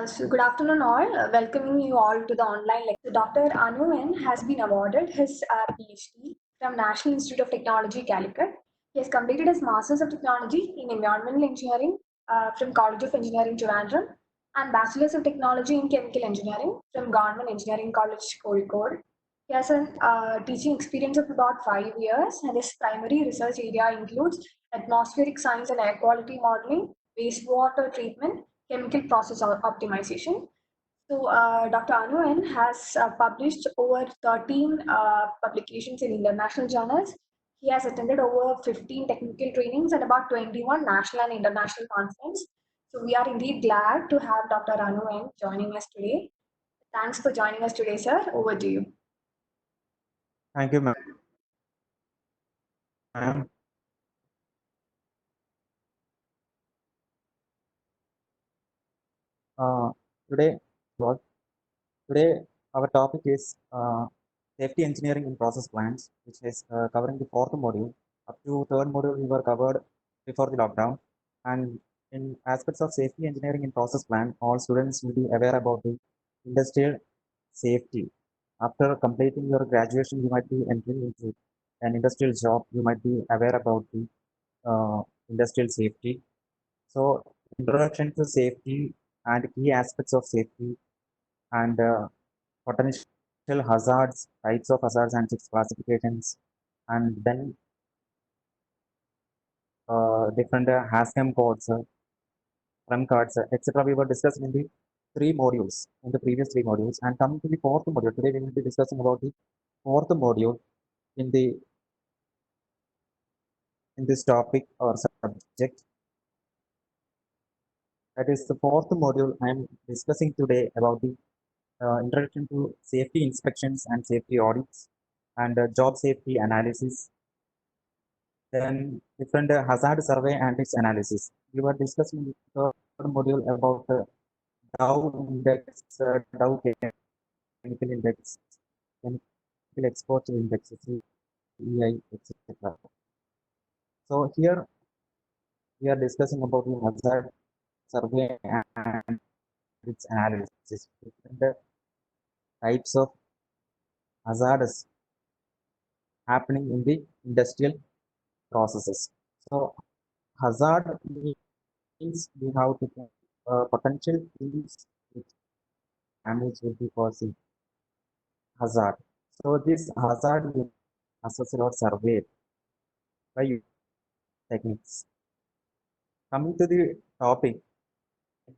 So good afternoon all. Welcoming you all to the online lecture. Dr. Anu N has been awarded his PhD from National Institute of Technology, Calicut. He has completed his Masters of Technology in Environmental Engineering from College of Engineering, Trivandrum, and Bachelors of Technology in Chemical Engineering from Government Engineering College, Kozhikode. He has a teaching experience of about 5 years, and his primary research area includes atmospheric science and air quality modeling, wastewater treatment, chemical process optimization. So, Dr. Anu N has published over 13 publications in international journals. He has attended over 15 technical trainings and about 21 national and international conferences. So, we are indeed glad to have Dr. Anu N joining us today. Thanks for joining us today, sir. Over to you. Thank you, ma'am. Today, our topic is safety engineering in process plants, which is covering the fourth module. Up to third module, we were covered before the lockdown. And in aspects of safety engineering in process plant, all students will be aware about the industrial safety. After completing your graduation, you might be entering into an industrial job. You might be aware about the industrial safety. So, introduction to safety and key aspects of safety and potential hazards, types of hazards and its classifications, and then different HASCAM codes, FREM cards, etc. We were discussing in the in the previous three modules. And coming to the fourth module, today we will be discussing about the fourth module in this topic or subject. That is the fourth module I am discussing today about the introduction to safety inspections and safety audits and job safety analysis. Then different hazard survey and its analysis. We were discussing in the third module about Dow index, Dow chemical index, chemical exposure index, CEI, etc. So here we are discussing about the hazard survey and its analysis. Different types of hazards happening in the industrial processes. So hazard means we have to potential things which damage will be causing hazard. So this hazard will assessed or surveyed by techniques. Coming to the topic,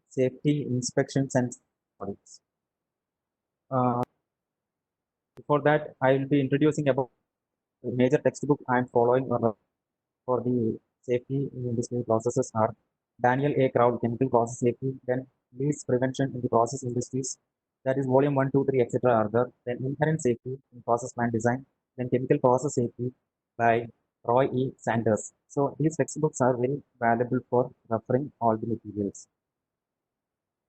safety inspections and audits. Before that, I will be introducing about the major textbook I am following for the safety in industrial processes are Daniel A. Crowell, Chemical Process Safety, then Leaks Prevention in the Process Industries, that is volume 1, 2, 3, etc. are there. Then Inherent Safety in Process Plant Design, then Chemical Process Safety by Roy E. Sanders. So these textbooks are very valuable for referring all the materials.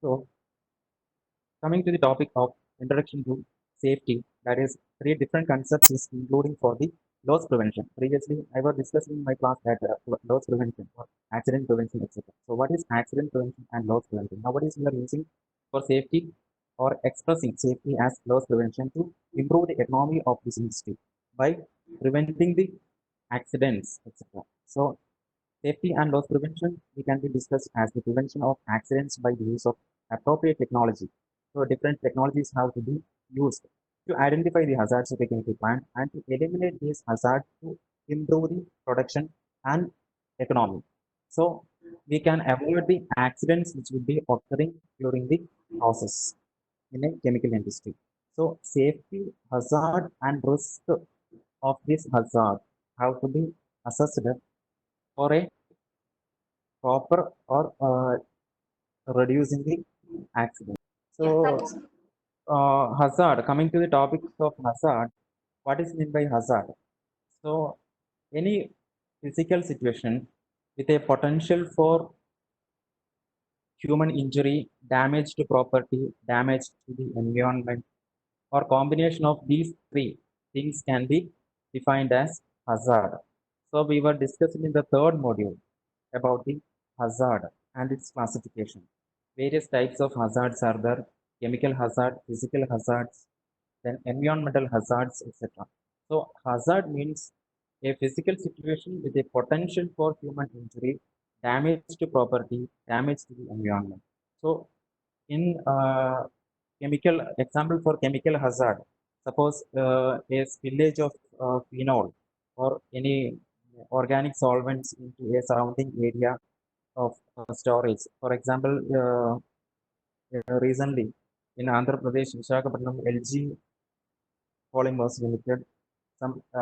So coming to the topic of introduction to safety, that is three different concepts is including for the loss prevention. Previously, I was discussing in my class that loss prevention or accident prevention, etc. So what is accident prevention and loss prevention? Nowadays, we are using for safety or expressing safety as loss prevention to improve the economy of this industry by preventing the accidents, etc. So safety and loss prevention we can be discussed as the prevention of accidents by the use of appropriate technology. So different technologies have to be used to identify the hazards of a chemical plant and to eliminate these hazards to improve the production and economy. So we can avoid the accidents which will be occurring during the process in a chemical industry. So safety, hazard and risk of this hazard have to be assessed for a proper or reducing the accident. Yeah, So hazard, coming to the topic of hazard, what is meant by hazard? So any physical situation with a potential for human injury, damage to property, damage to the environment, or combination of these three things can be defined as hazard. So we were discussing in the third module about the hazard and its classification. various types of hazards are there: chemical hazard, physical hazards, then environmental hazards, etc. So hazard means a physical situation with a potential for human injury, damage to property, damage to the environment. So in chemical example for chemical hazard, suppose a spillage of phenol or any organic solvents into a surrounding area of storage. For example, recently in Andhra Pradesh, Visakhapatnam, LG Polymers Limited,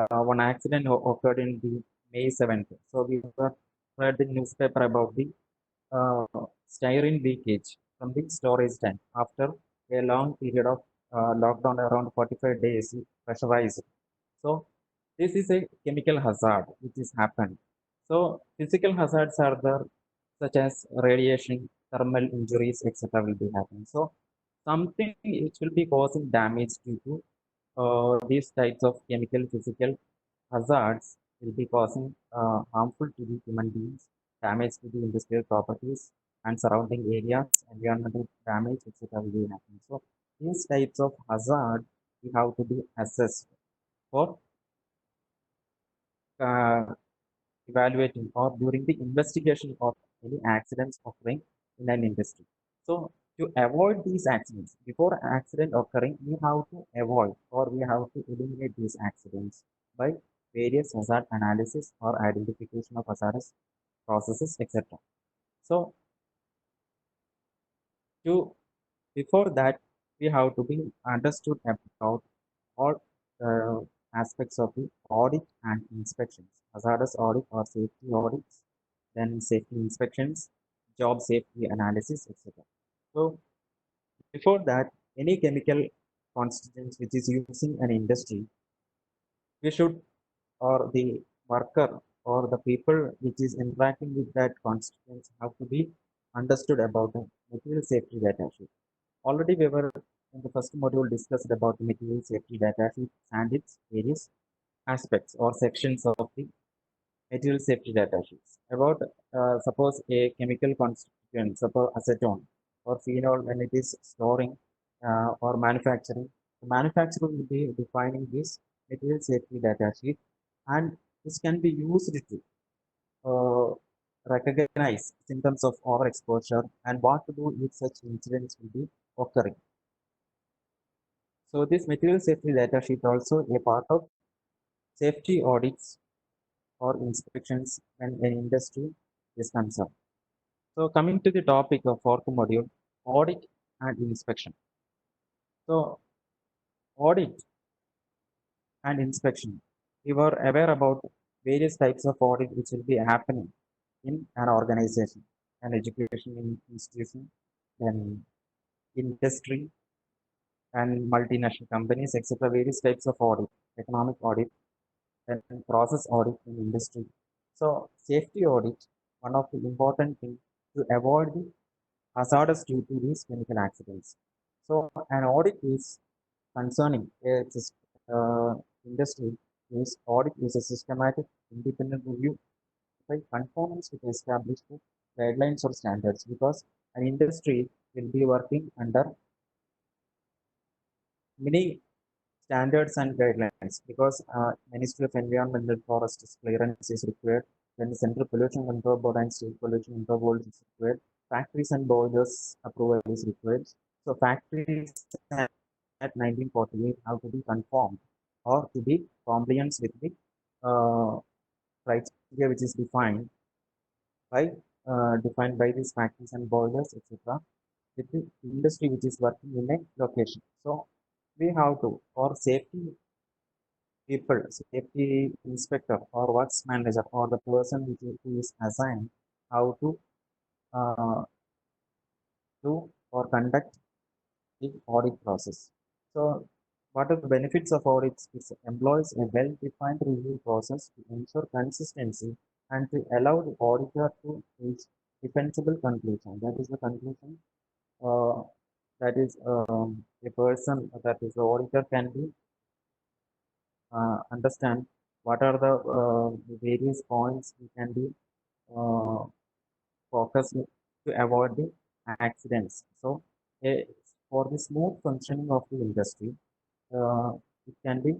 one accident occurred in the May 7th. So we read the newspaper about the styrene leakage from the storage tank after a long period of lockdown around 45 days pressurized. So this is a chemical hazard which is happened. So physical hazards are there, such as radiation, thermal injuries, etc. will be happening. So something which will be causing damage due to these types of chemical physical hazards will be causing harmful to the human beings, damage to the industrial properties and surrounding areas, environmental damage, etc. will be happening. So these types of hazard we have to be assessed for uh, evaluating or during the investigation of any accidents occurring in an industry. So to avoid these accidents, before accident occurring, we have to avoid or we have to eliminate these accidents by various hazard analysis or identification of hazardous processes, etc. So to before that, we have to be understood about all uh, aspects of the audit and inspections, hazardous audit or safety audits, then safety inspections, job safety analysis, etc. So before that, any chemical constituents which is using an industry, we should, or the worker or the people which is interacting with that constituents have to be understood about the material safety data sheet. Already we were in the first module discussed about the material safety data sheet and its various aspects or sections of the material safety data sheets. About suppose a chemical constituent, suppose acetone or phenol, when it is storing or manufacturing, the manufacturer will be defining this material safety data sheet, and this can be used to uh, recognize symptoms of overexposure and what to do if such incidents will be occurring. So this material safety data sheet also a part of safety audits or inspections when an industry is concerned. So coming to the topic of fourth module, audit and inspection. So audit and inspection. We were aware about various types of audit which will be happening in an organization, an education institution, then industry and multinational companies, etc. Various types of audit, economic audit, and process audit in industry. So safety audit, one of the important things to avoid the hazardous due to these chemical accidents. So an audit is concerning a industry is audit is a systematic independent review by conformance with established guidelines or standards, because an industry will be working under many standards and guidelines, because Ministry of Environment and Forest clearance is required, then the Central Pollution Control Board and State Pollution Control Board is required, factories and boilers approval is required. So factories at 1948 have to be conformed or to be compliant with the uh, criteria which is defined by these factories and boilers, etc. with the industry which is working in a location. So we have to, for safety people, safety inspector or works manager or the person who is assigned how to uh, do or conduct the audit process. So what are the benefits of audits? It employs a well-defined review process to ensure consistency and to allow the auditor to reach defensible conclusion. That is the conclusion. Uh, that is a person, that is the auditor, can be understand what are the various points we can be focused to avoid the accidents. So for the smooth functioning of the industry, it can be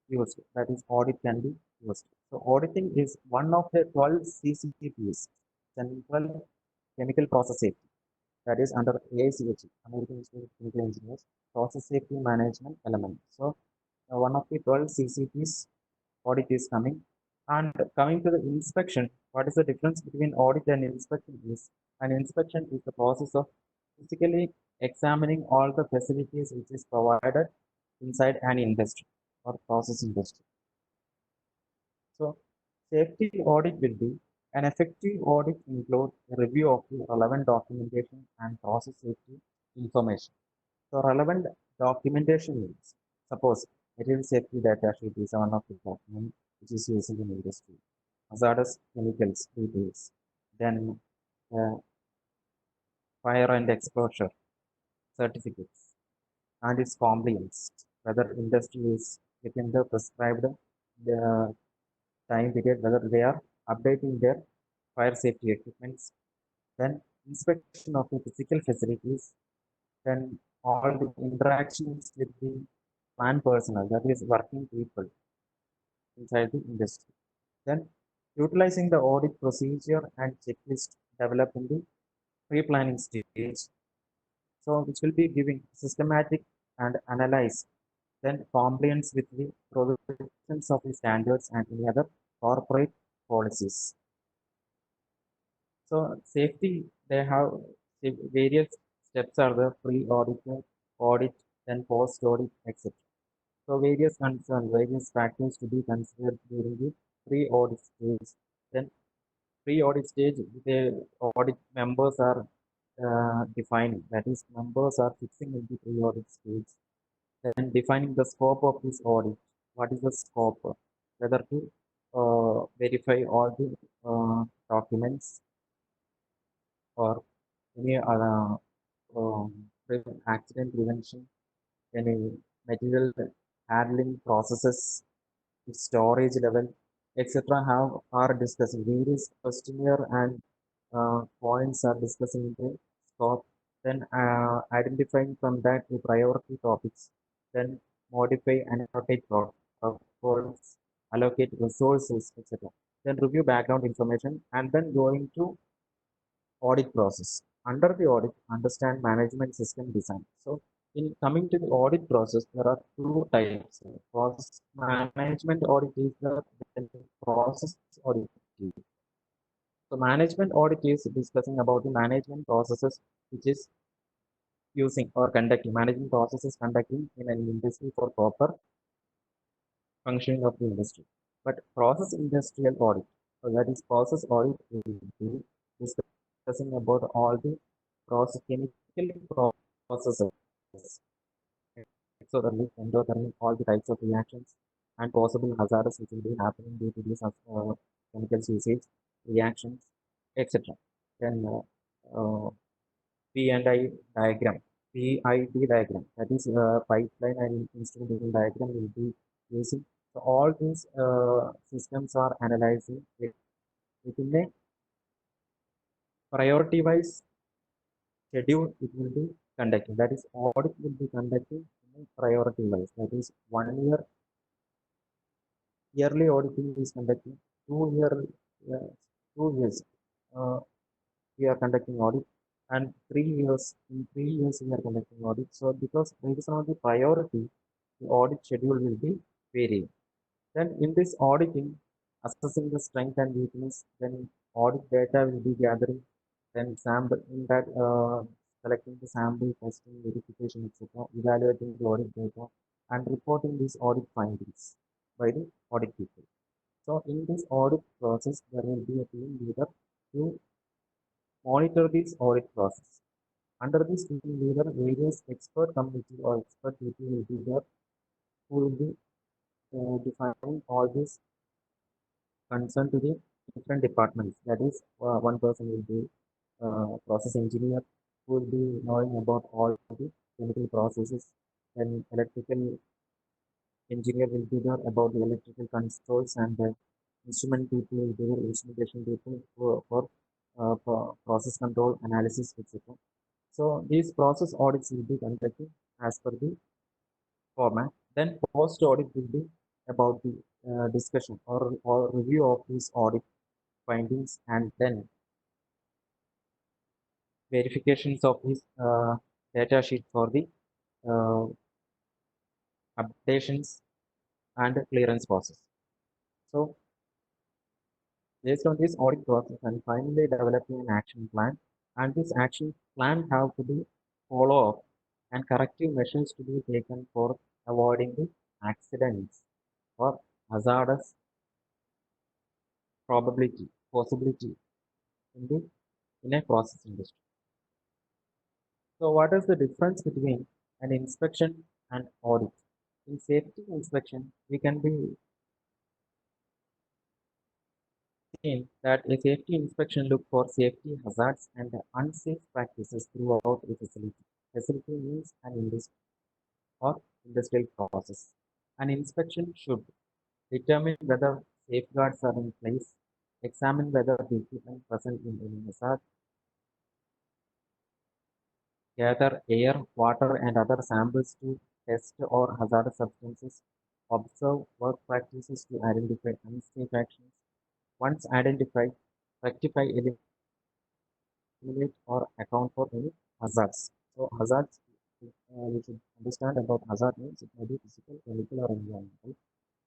used. That is, audit can be used. So auditing is one of the 12 CCPs, Central Chemical Process Safety, that is under AICHE, American Institute of Chemical Engineers, Process Safety Management element. So one of the 12 CCPs audit is coming. And coming to the inspection, what is the difference between audit and inspection is an inspection is the process of physically examining all the facilities which is provided inside an industry or process industry. So safety audit will be an effective audit include a review of the relevant documentation and process safety information. So relevant documentation means, suppose material safety data sheet is one of the documents which is used in industry. Hazardous chemicals details, then uh, fire and exposure certificates and its compliance, whether industry is within the prescribed time period, whether they are updating their fire safety equipments, then inspection of the physical facilities, then all the interactions with the plant personnel, that is working people inside the industry. Then utilizing the audit procedure and checklist developed in the pre-planning stage. So which will be giving systematic and analyze then compliance with the provisions of the standards and any other corporate policies. So safety, they have various steps are the pre-audit, audit, then post-audit, etc. So various concerns, various factors to be considered during the pre-audit stage. Then pre-audit stage, the audit members are defining. That is, members are fixing in the pre-audit stage. Then defining the scope of this audit. What is the scope? Whether to verify all the documents or any other accident prevention, any material handling processes, storage level, etc. have are discussing. Various questionnaire and points are discussing the scope. Then identifying from that the priority topics. Then modify and allocate protocols, allocate resources, etc. Then review background information and then going to audit process. Under the audit, understand management system design. So in coming to the audit process, there are two types. Process management audit is the process audit. So management audit is discussing about the management processes which is using or conducting management processes conducting in an industry for proper functioning of the industry. But process industrial audit, so that is process audit will be discussing about all the process chemical processes, exothermic, endothermic, all the types of reactions and possible hazards which will be happening due to these chemicals usage, reactions, etc. Then P&I diagram, PID diagram, that is pipeline and instrumentation diagram will be using. So all these systems are analyzing within a priority wise schedule. It will be conducting. That is, audit will be conducting in a priority wise. That is, 1 year yearly auditing is conducting. 2 year, uh, 2 years uh, we are conducting audit, and 3 years in 3 years we are conducting audit. So because based on the priority, the audit schedule will be varying. Then in this auditing, assessing the strength and weakness, then audit data will be gathering, then sample in that collecting the sample, testing, verification, etc., evaluating the audit data, and reporting these audit findings by the audit people. So in this audit process, there will be a team leader to monitor this audit process. Under this team leader, various expert committee or expert people will be there who will be defining all these concerned to the different departments. That is, one person will be process engineer who will be knowing about all the chemical processes, and electrical engineer will be there about the electrical controls, and the instrument people will be there, instrumentation people for process control, analysis, etc. So these process audits will be conducted as per the format. Then post audit will be about the discussion or review of these audit findings, and then verifications of this data sheet for the uh, updations and clearance process. So based on this audit process and finally developing an action plan, and this action plan have to be follow up and corrective measures to be taken for avoiding the accidents or hazardous possibility in the in a process industry. So what is the difference between an inspection and audit? In safety inspection, we can be seen that a safety inspection look for safety hazards and unsafe practices throughout a facility. Facility means an industry or industrial process. An inspection should determine whether safeguards are in place, examine whether the equipment present in any hazard, gather air, water, and other samples to test or hazardous substances, observe work practices to identify unsafe actions. Once identified, rectify, eliminate, or account for any hazards. So hazards, we should understand about hazard means it may be physical, chemical, or environmental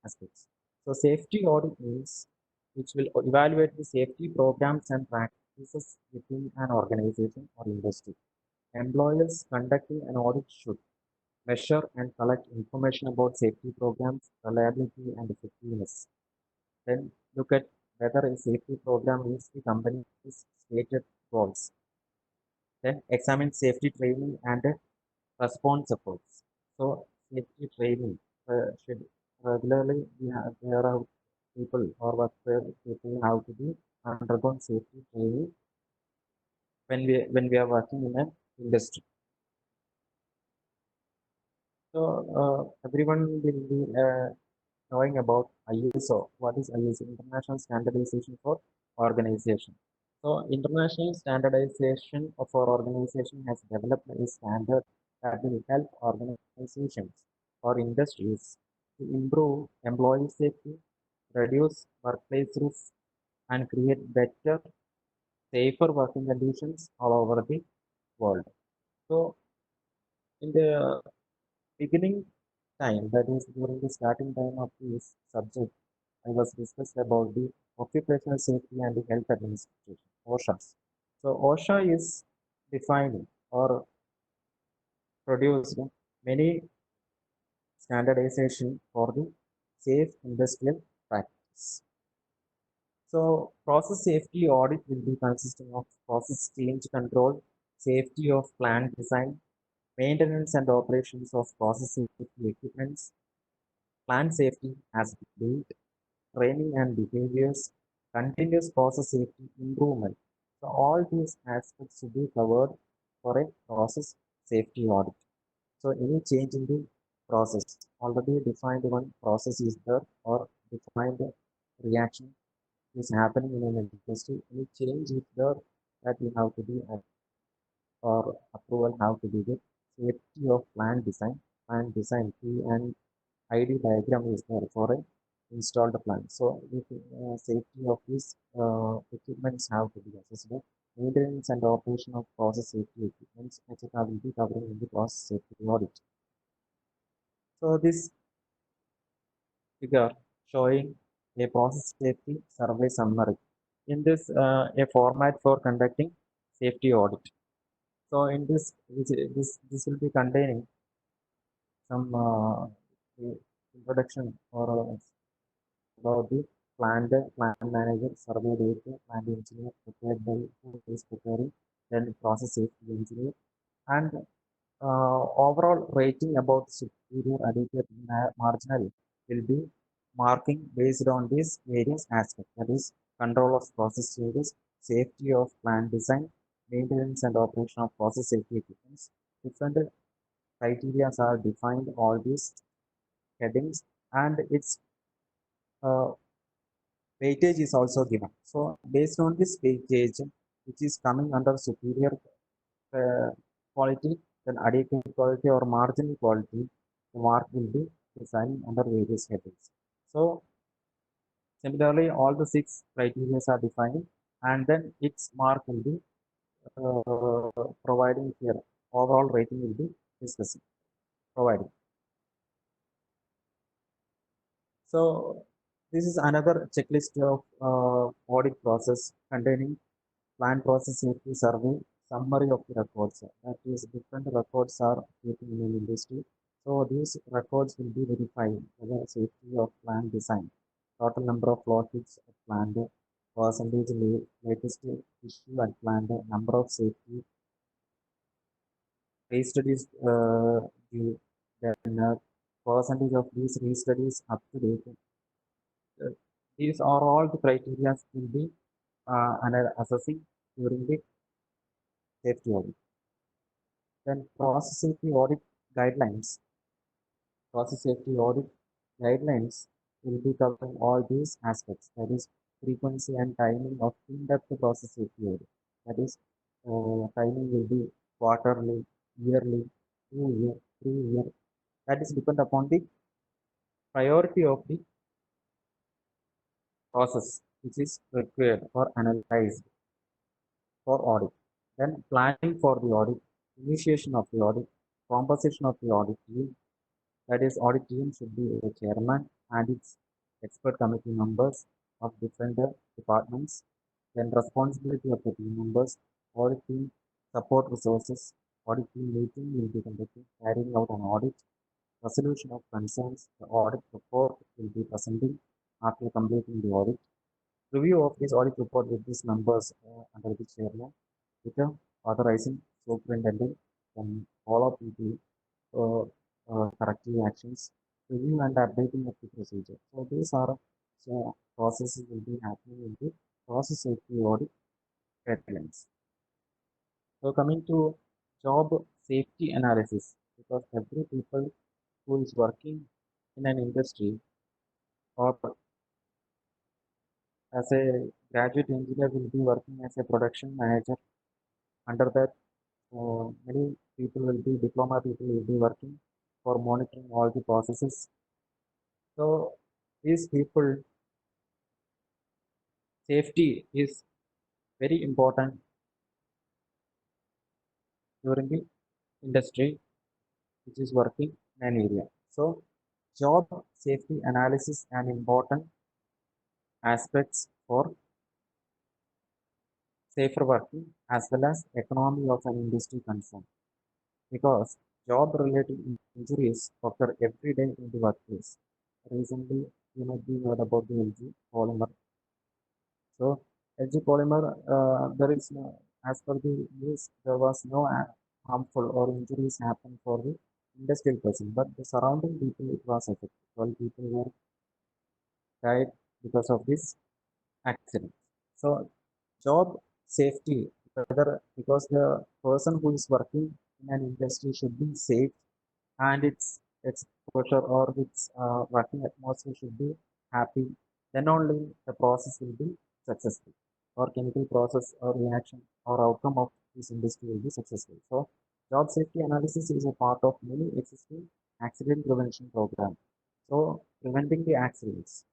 aspects. So safety audit means which will evaluate the safety programs and practices within an organization or industry. Employers conducting an audit should measure and collect information about safety programs, reliability, and effectiveness. Then look at whether a safety program meets the company's stated goals. Then examine safety training and response efforts. So safety training should regularly there are people or workplace people have to be undergone safety training when we are working in an industry. So everyone will be knowing about ISO. What is ISO? International Standardization for Organization. So international standardization for organization has developed a standard that will help organizations or industries to improve employee safety, reduce workplace risks, and create better, safer working conditions all over the world. So in the beginning time, that is during the starting time of this subject, I was discussed about the Occupational Safety and the Health Administration, OSHA. So OSHA is defining or produced many standardization for the safe industrial practice. So process safety audit will be consisting of process change control, safety of plant design, maintenance and operations of process safety equipments, plant safety as built, training and behaviors, continuous process safety improvement. So all these aspects should be covered for a process safety audit. So any change in the process, already defined one process is there or defined reaction is happening in an industry, any change is there that we have to be or approval have to be with safety of plant design. Plant design P and ID diagram is there for a installed plant. So if safety of these equipments have to be assessed. Maintenance and operation of process safety equipments, etc. will be covering in the process safety audit. So this figure showing a process safety survey summary. In this, a format for conducting safety audit. So in this will be containing some introduction or about the plant manager, survey data, plant engineer, prepared by who is preparing, then process safety engineer, and overall rating about superior, adequate, marginal will be marking based on these various aspects. That is control of process changes, safety of plant design, maintenance and operation of process safety equipment. Different criteria are defined all these headings, and its uh, weightage is also given. So based on this weightage, which is coming under superior quality, then adequate quality or marginal quality, the mark will be assigned under various headings. So similarly, all the 6 criteria are defined, and then its mark will be providing here. Overall rating will be discussing, providing. So this is another checklist of audit process containing plan process safety survey, summary of the records. That is, different records are keeping in an industry. So these records will be verified whether safety of plan design, total number of floor kits at planned, percentage latest issue at planned, number of safety re-studies due, then percentage of these re-studies up to date. These are all the criteria will be under assessing during the safety audit. Then process safety audit guidelines. Process safety audit guidelines will be covering all these aspects. That is frequency and timing of in-depth process safety audit. That is timing will be quarterly, yearly, 2 year, 3 year. That is depend upon the priority of the process which is required or analyzed for audit. Then planning for the audit, initiation of the audit, composition of the audit team. That is, audit team should be a chairman and its expert committee members of different departments. Then responsibility of the team members, audit team support resources, audit team meeting will be conducted, carrying out an audit, resolution of concerns, the audit report will be presenting after completing the audit. Review of this audit report with these members under the chairman, with the authorizing superintendent, then follow up the corrective actions, review and updating of the procedure. So these are processes will be happening in the process safety audit guidelines. So coming to job safety analysis, because every people who is working in an industry or as a graduate engineer will be working as a production manager. Under that, many people will be diploma people will be working for monitoring all the processes. So these people safety is very important during the industry which is working in an area. So job safety analysis and important aspects for safer working as well as economy of an industry concern, because job related injuries occur every day in the workplace. Recently, you might be heard about the LG polymer. So, LG polymer, there is no, as per the news, there was no harmful or injuries happen for the industrial person, but the surrounding people it was affected. 12 people were died because of this accident. So, job safety, whether because the person who is working in an industry should be safe and its exposure or its working atmosphere should be happy, then only the process will be successful or chemical process or reaction or outcome of this industry will be successful. So job safety analysis is a part of many existing accident prevention program. So preventing the accidents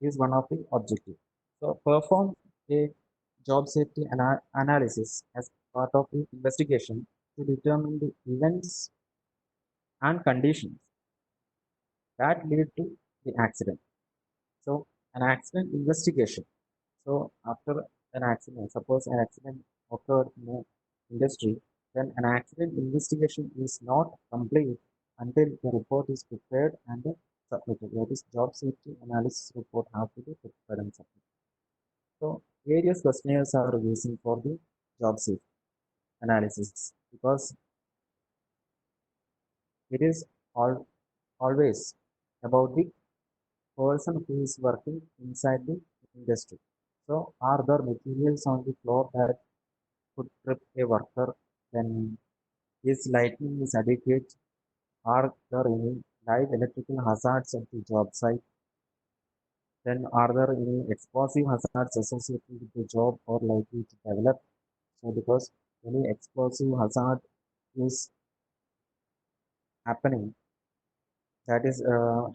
is one of the objectives. So perform a job safety analysis as part of the investigation to determine the events and conditions that lead to the accident. So an accident investigation. So after an accident, suppose an accident occurred in an industry, then an accident investigation is not complete until the report is prepared and submitted. That is, job safety analysis report have to be prepared and submitted. So various questionnaires are using for the job safety analysis, because it is always about the person who is working inside the industry. So are there materials on the floor that could trip a worker? Then is lighting is adequate? Are there any live electrical hazards at the job site? Then are there any explosive hazards associated with the job or likely to develop? So because any explosive hazard is happening, that is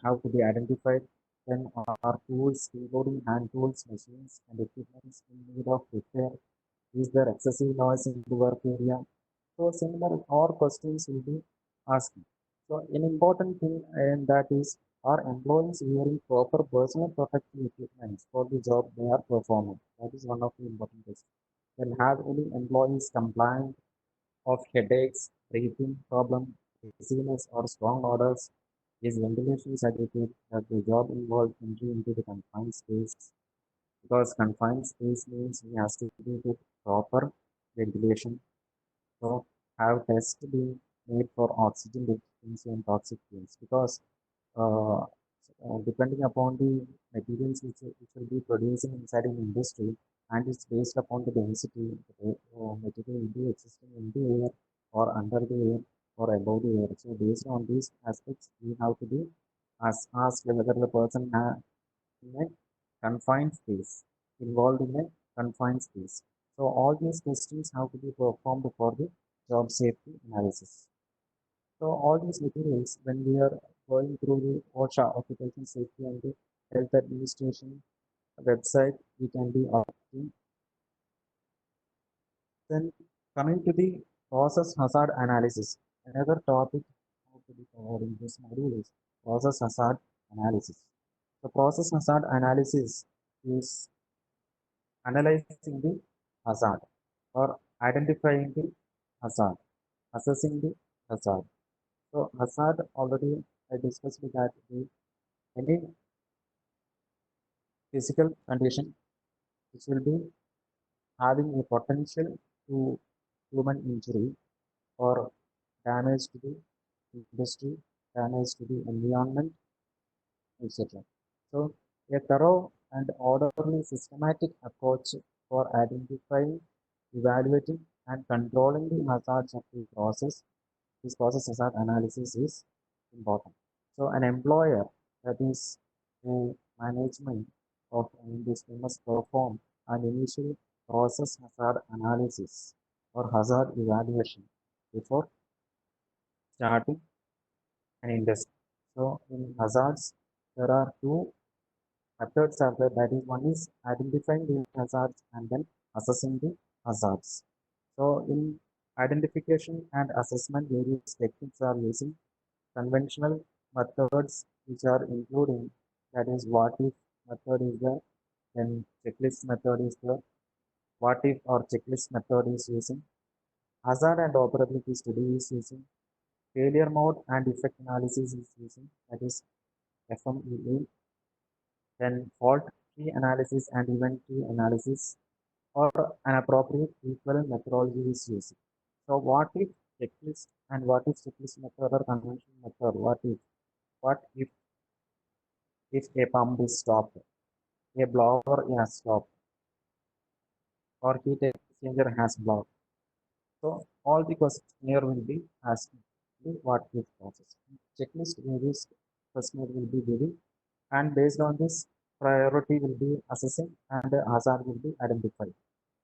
have to be identified. Then are tools, including hand tools, machines, and equipment in need of repair? Is there excessive noise in the work area? So similar or questions will be asked. So an important thing and that is, are employees wearing proper personal protective equipment for the job they are performing? That is one of the important questions. Then have any employees compliant of headaches, breathing problem, dizziness, or strong odors? Is ventilation certificate that the job involved entry into the confined space? Because confined space means we have to be with proper ventilation. So have tests been made for oxygen deficiency and toxic fumes? Because uh, depending upon the materials which will be producing inside an industry, and it's based upon the density, the material will be existing in the air or under the air or above the air. So based on these aspects, we have to be asked whether the person in a confined space, involved in a confined space. So all these questions have to be performed for the job safety analysis. So all these materials, when we are going through the OSHA, Occupational Safety and the Health Administration website, we can be opting. Then coming to the process hazard analysis, another topic to be covered in this module is process hazard analysis. The process hazard analysis is analyzing the hazard or identifying the hazard, assessing the hazard. So hazard already I discussed that any physical condition which will be having a potential to human injury or damage to the industry, damage to the environment, etc. So a thorough and orderly systematic approach for identifying, evaluating, and controlling the hazards of the process, this process hazard analysis is important. So an employer, that is a management of an industry, must perform an initial process hazard analysis or hazard evaluation before starting an industry. So in hazards, there are two methods are there. That is, one is identifying the hazards and then assessing the hazards. So in identification and assessment, various techniques are using conventional methods which are including, that is what if method is there, then checklist method is there, what if or checklist method is using, hazard and operability study is using, failure mode and effect analysis is using, that is FMEA, then fault tree analysis and event tree analysis, or an appropriate equal methodology is used. So what if checklist and what if checklist method or conventional method? What if a pump is stopped, a blower has stopped, or heat exchanger has blocked? So all the questionnaire will be asking the what if process. Checklist various questionnaire will be giving, and based on this, priority will be assessing and hazard will be identified.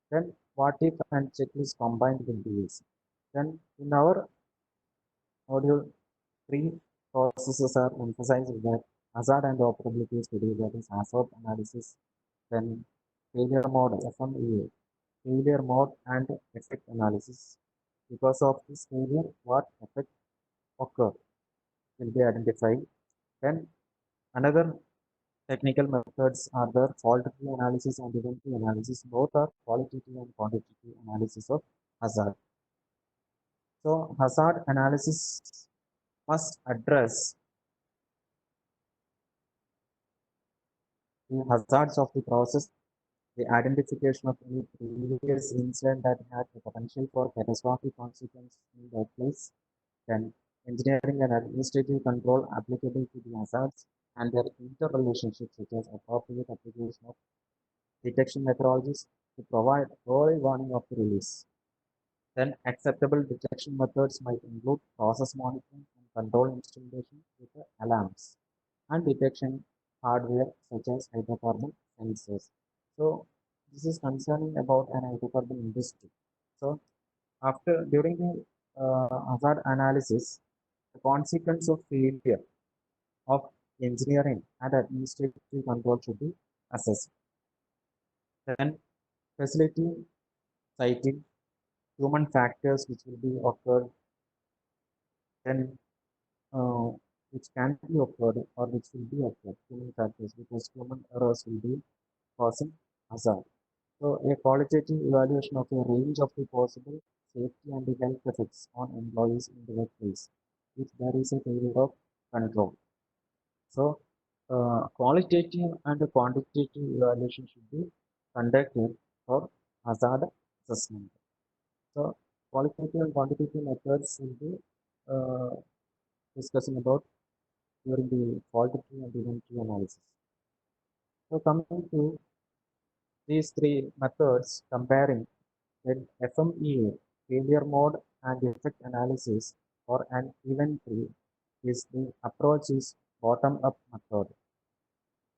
Then what if and checklist combined will be used. Then in our module 3, processes are emphasized that hazard and operability study, that is hazard analysis, then failure mode FMEA, failure mode and effect analysis. Because of this failure, what effect occurred will be identified. Then another technical methods are the fault tree analysis and event tree analysis. Both are qualitative and quantitative analysis of hazard. So hazard analysis must address the hazards of the process, the identification of any previous incident that had the potential for catastrophic consequence in that place, then engineering and administrative control applicable to the hazards and their interrelationships, such as appropriate application of detection methodologies to provide early warning of the release. Then acceptable detection methods might include process monitoring and control instrumentation with the alarms and detection hardware such as hydrocarbon sensors. So this is concerning about an hydrocarbon industry. So during the hazard analysis, the consequence of failure of engineering and administrative control should be assessed. Then facility citing human factors which will be occurred, then uh, which can be occurred or which will be occurred, human factors, because human errors will be causing hazard. So a qualitative evaluation of a range of the possible safety and the health effects on employees in the workplace if there is a failure of control. So qualitative and quantitative evaluation should be conducted for hazard assessment. So qualitative and quantitative methods will be uh, discussing about during the fault tree and event tree analysis. So coming to these three methods, comparing then FMEA, failure mode and effect analysis for an event tree, is the approach is bottom-up method.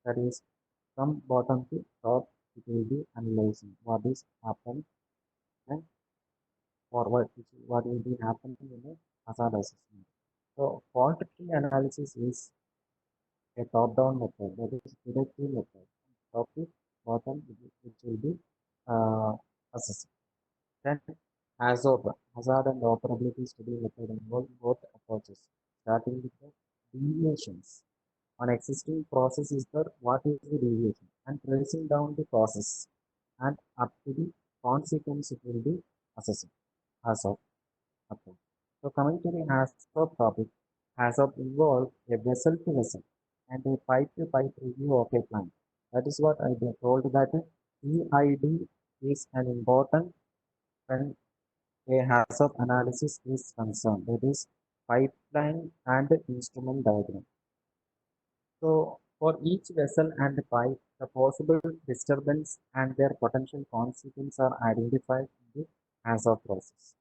That is, from bottom to top, it will be analyzing what is happened and forward, what will be happening in the hazard assessment. So fault tree analysis is a top-down method, that is directive method. Top to bottom, which will be assessed. Then hazard and operability study method involve both approaches, starting with the deviations. On existing process is the what is the deviation and tracing down the process and up to the consequence it will be assessed. HAZOP approach. So coming to the HAZOP topic, HAZOP involves a vessel to vessel and a pipe to pipe review of a plant. That is what I told that EID is an important when a HAZOP analysis is concerned. That is pipeline and instrument diagram. So for each vessel and pipe, the possible disturbance and their potential consequences are identified in the HAZOP process.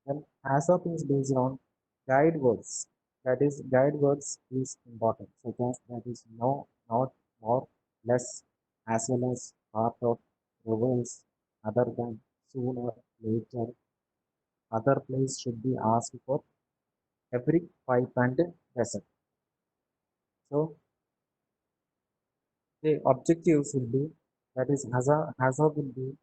Then HAZOP is based on guide words. That is, guide words is important, such as that is no, not, more, less, as well as part of, reverse, other than, sooner, later, other place should be asked for every pipe and vessel. So the objectives will be, that is HAZOP will be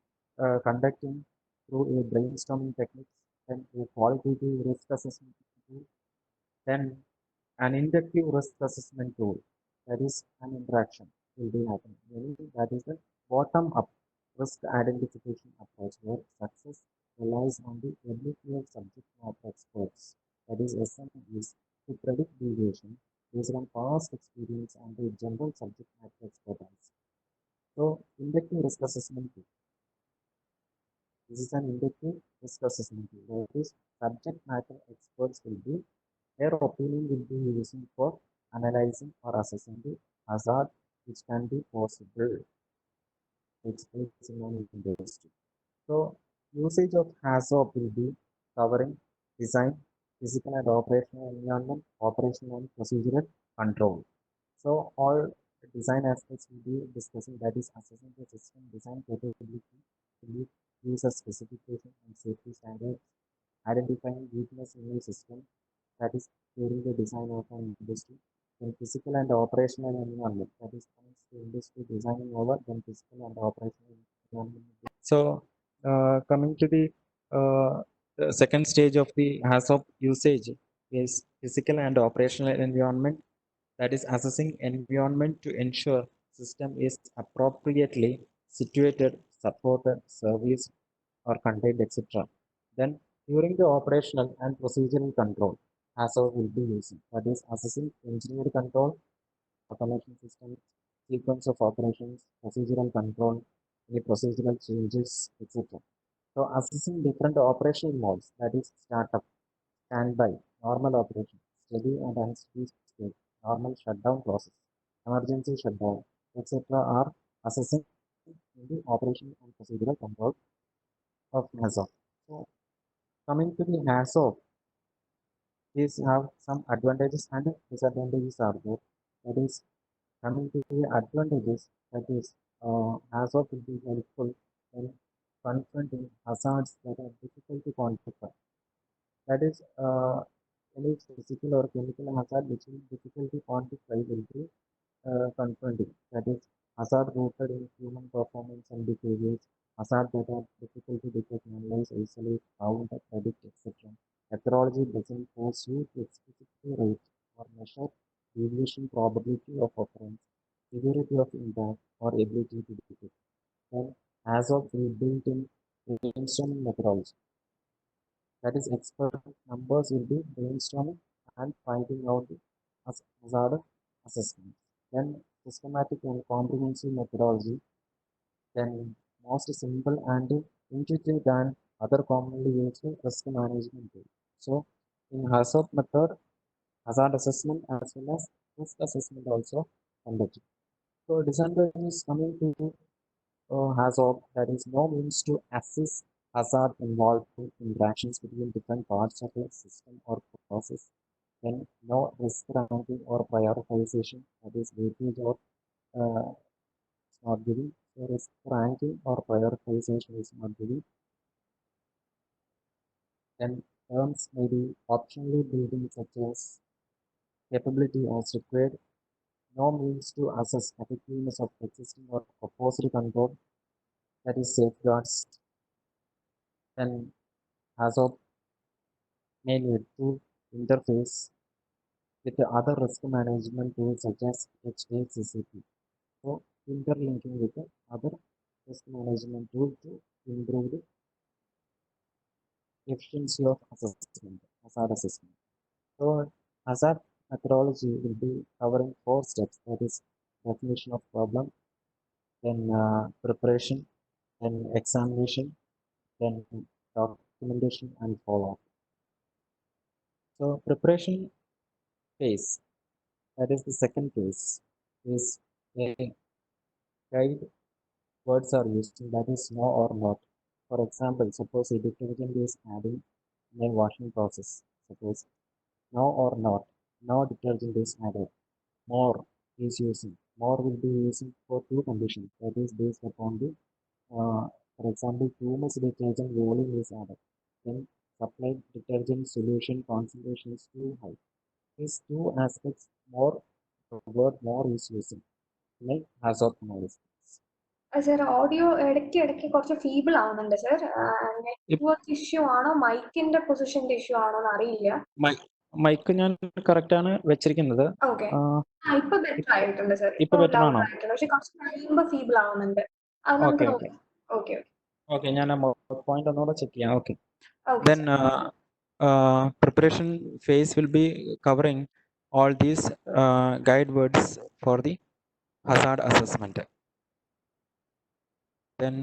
conducting through a brainstorming techniques, then a qualitative risk assessment tool, then an inductive risk assessment tool, that is an interaction will be happening. Meaning that is the bottom up risk identification approach where success relies on the ability of subject matter experts, that is SMEs, to predict deviation based on past experience and the general subject matter expertise. So inductive risk assessment tool. This is an inductive risk assessment tool. That is subject matter experts will be their opinion will be using for analyzing or assessing the hazard which can be possible which is in an industry. So usage of HAZOP will be covering design, physical and operational environment, operational and procedural control. So all the design aspects will be discussing, that is assessing the system design capability to meet user specification and safety standards, identifying weakness in the system, that is during the design of an industry, then physical and operational environment, that is once the industry designing over, then physical and operational environment. So coming to the second stage of the HAZOP usage is physical and operational environment, that is assessing environment to ensure system is appropriately situated, supported, serviced or contained, etc. Then during the operational and procedural control, HAZOP will be using, that is assessing engineer control, automation systems, sequence of operations, procedural control, any procedural changes, etc. So assessing different operational modes, that is startup, standby, normal operation, steady and unsteady state, normal shutdown process, emergency shutdown, etc. are assessing in the operation and procedural control of HAZOP. So coming to the HAZOP, these have some advantages and disadvantages are there. That is Coming to the advantages, that is, HAZOP will be helpful in confronting hazards that are difficult to quantify. That is, any physical or chemical hazard which is difficult to quantify will be confronting. That is, hazard rooted in human performance and behaviors, hazard that are difficult to detect, analyze, isolate, count, predict, etc. Methodology doesn't force you to explicitly rate or measure deviation probability of occurrence, severity of impact, or ability to detect. Then, as of built in brainstorming methodology, that is, expert numbers will be brainstorming and finding out the hazard assessment. Then, systematic and comprehensive methodology, then most simple and intuitive than other commonly used risk management tools. So, in HAZOP method, hazard assessment as well as risk assessment also conducted. So, disadvantages coming to HAZOP, that is no means to assess hazard involved in interactions between different parts of a system or process. Then no risk ranking or prioritization, that is weightage or uh, is not given. So risk ranking or prioritization is not given. Then terms may be optionally building such as capability as required. No means to assess effectiveness of existing or proposed control, that is safeguards. Then HAZOP may need to interface with the other risk management tools such as HACCP. So interlinking with the other risk management tool to improve the efficiency of assessment, hazard assessment. So hazard methodology will be covering four steps, that is definition of problem, then preparation, then examination, then documentation and follow-up. So preparation phase, that is the second phase, is a guide words are used, that is no or not. For example, suppose a detergent is adding in a washing process. Suppose no or not. No detergent is added. More is using. More will be using for two conditions. That is based upon the, for example, too much detergent volume is added. Then supplied detergent solution concentration is too high. These two aspects, more, the word more is using. Like hazard analysis. Sir audio ഇടയ്ക്ക് ഇടയ്ക്ക് കുറച്ച് feeble ആവുന്നുണ്ട് sir. Network issue ആണോ മൈക്കിന്റെ പൊസിഷന്റെ issue ആണോ എന്ന് അറിയില്ല. Mic ഞാൻ correct ആണ് വെച്ചിരിക്കുന്നത്. ഓക്കെ, ഇപ്പൊ ബെറ്റർ ആയിട്ടുണ്ട് സർ. ഇപ്പൊ ഇപ്പൊ ബെറ്റർ ലൗഡ് ആണോ? ആയിട്ടുണ്ട്, പക്ഷെ കുറച്ച് കഴിയുമ്പോ ഫീബിൾ ആവുന്നുണ്ട്. അത് നമുക്ക് നോക്കാം. ഓക്കെ ഓക്കെ, ഞാൻ പോയിന്റ് ഒന്നുകൂടെ ചെക്ക് ചെയ്യാം. Okay, okay. then preparation phase will be covering all these guide words for the hazard assessment. Then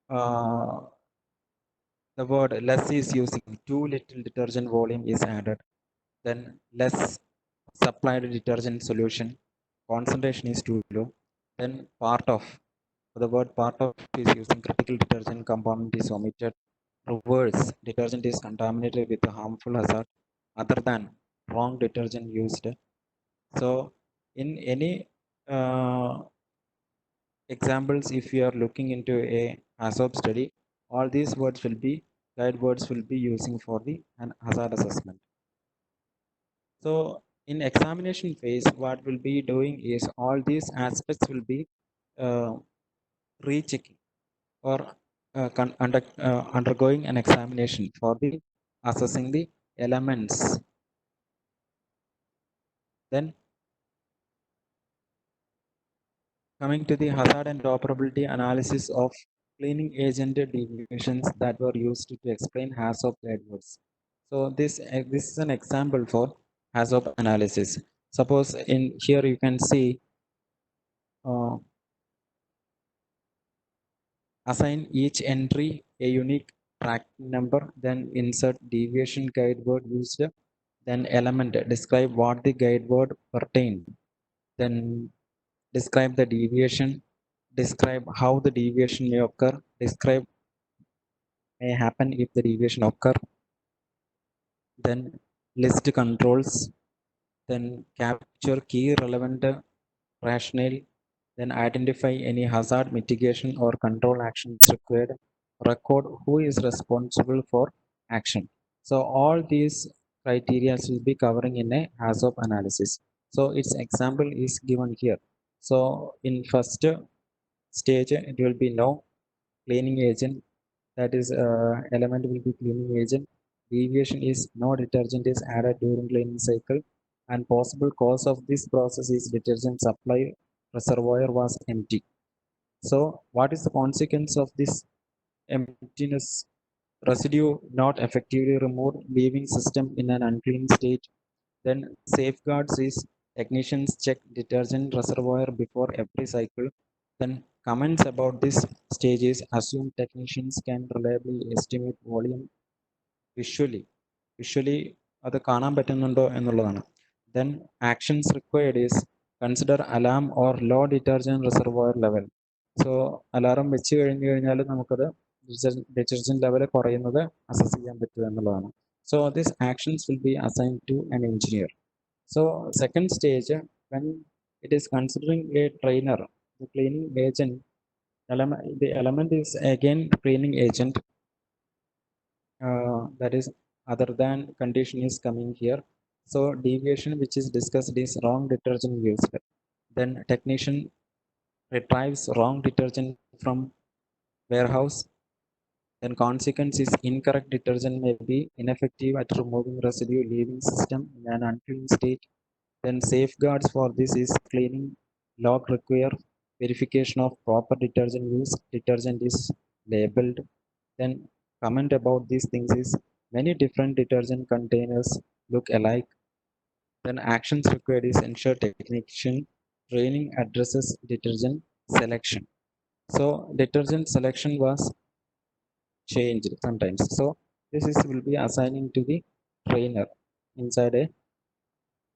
the word less is using, too little detergent volume is added. Then less supplied detergent solution, concentration is too low. Then part of, the word part of is using, critical detergent component is omitted. Reverse, detergent is contaminated with a harmful hazard other than wrong detergent used. So in any examples, if you are looking into a HAZOP study, all these words will be guide words will be using for the hazard assessment. So in examination phase, what we'll be doing is all these aspects will be rechecking or undergoing an examination for the assessing the elements. Then coming to the hazard and operability analysis of cleaning agent deviations that were used to explain HAZOP guide words. So this is an example for HAZOP analysis. Suppose in here you can see assign each entry a unique tracking number, then insert deviation guide word used, then element, describe what the guide word pertained, then describe the deviation, describe how the deviation may occur, describe may happen if the deviation occur, then list controls, then capture key relevant rationale, then identify any hazard mitigation or control actions required, record who is responsible for action. So all these criteria will be covering in a HAZOP analysis. So its example is given here. So in first stage, it will be no cleaning agent, that is element will be cleaning agent. Deviation is no detergent is added during cleaning cycle, and possible cause of this process is detergent supply reservoir was empty. So what is the consequence of this emptiness? Residue not effectively removed, leaving system in an unclean state. Then safeguards is technicians check detergent reservoir before every cycle. Then comments about this stage is assume technicians can reliably estimate volume visually അത് കാണാൻ പറ്റുന്നുണ്ടോ എന്നുള്ളതാണ്. Then actions required is consider alarm or low detergent reservoir level. So alarm വെച്ച് കഴിഞ്ഞു കഴിഞ്ഞാൽ നമുക്കത് detergent level കുറയുന്നത് assess ചെയ്യാൻ പറ്റുക എന്നുള്ളതാണ്. So these actions will be assigned to an engineer. So second stage, when it is considering a trainer, the cleaning agent element, the element is again cleaning agent, that is other than condition is coming here. So deviation which is discussed is wrong detergent used. Then technician retrieves wrong detergent from warehouse. Then consequence is incorrect detergent may be ineffective at removing residue, leaving system in an unclean state. Then safeguards for this is cleaning log require verification of proper detergent use. Detergent is labeled. Then comment about these things is many different detergent containers look alike. Then actions required is ensure technician training addresses detergent selection. So detergent selection was changed sometimes. So this is will be assigning to the trainer inside a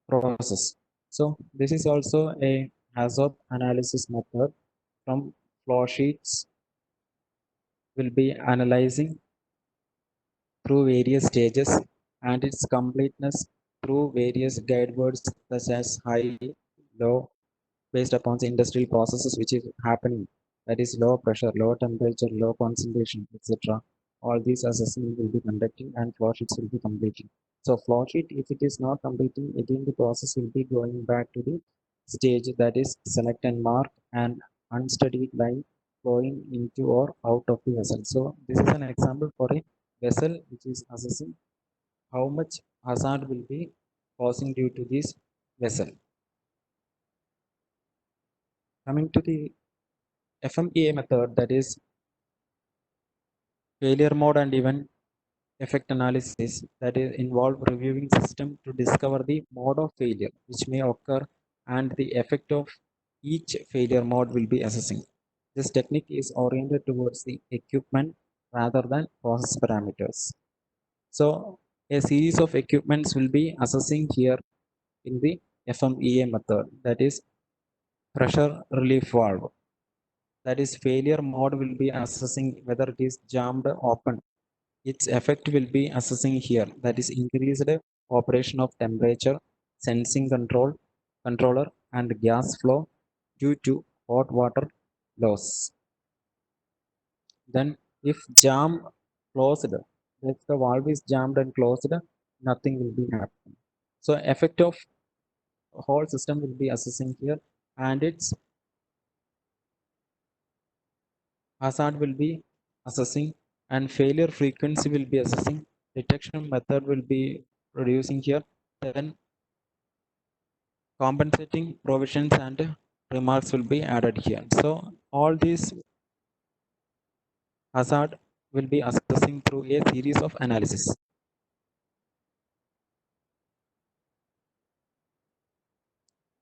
process. So this is also a HAZOP analysis method. From flow sheets will be analyzing through various stages and its completeness through various guide words such as high, low, based upon the industrial processes which is happening, that is low pressure, low temperature, low concentration, etc. All these assessment will be conducting and flow sheets will be completing. So flow sheet, if it is not completing, again the process will be going back to the stage, that is select and mark an unstudied line flowing into or out of the vessel. So this is an example for a vessel which is assessing how much hazard will be causing due to this vessel. Coming to the FMEA method, that is failure mode and event effect analysis, that is involve reviewing system to discover the mode of failure which may occur and the effect of each failure mode will be assessing. This technique is oriented towards the equipment rather than process parameters. So a series of equipments will be assessing here in the FMEA method, that is pressure relief valve. That is failure mode will be assessing whether it is jammed open. Its effect will be assessing here, that is increased operation of temperature, sensing controller and gas flow due to hot water loss. Then if jam closed, if the valve is jammed and closed, nothing will be happening. So effect of whole system will be assessing here, and its hazard will be assessing, and failure frequency will be assessing. Detection method will be reducing here. Then compensating provisions and remarks will be added here. So all these hazard will be assessing through a series of analysis.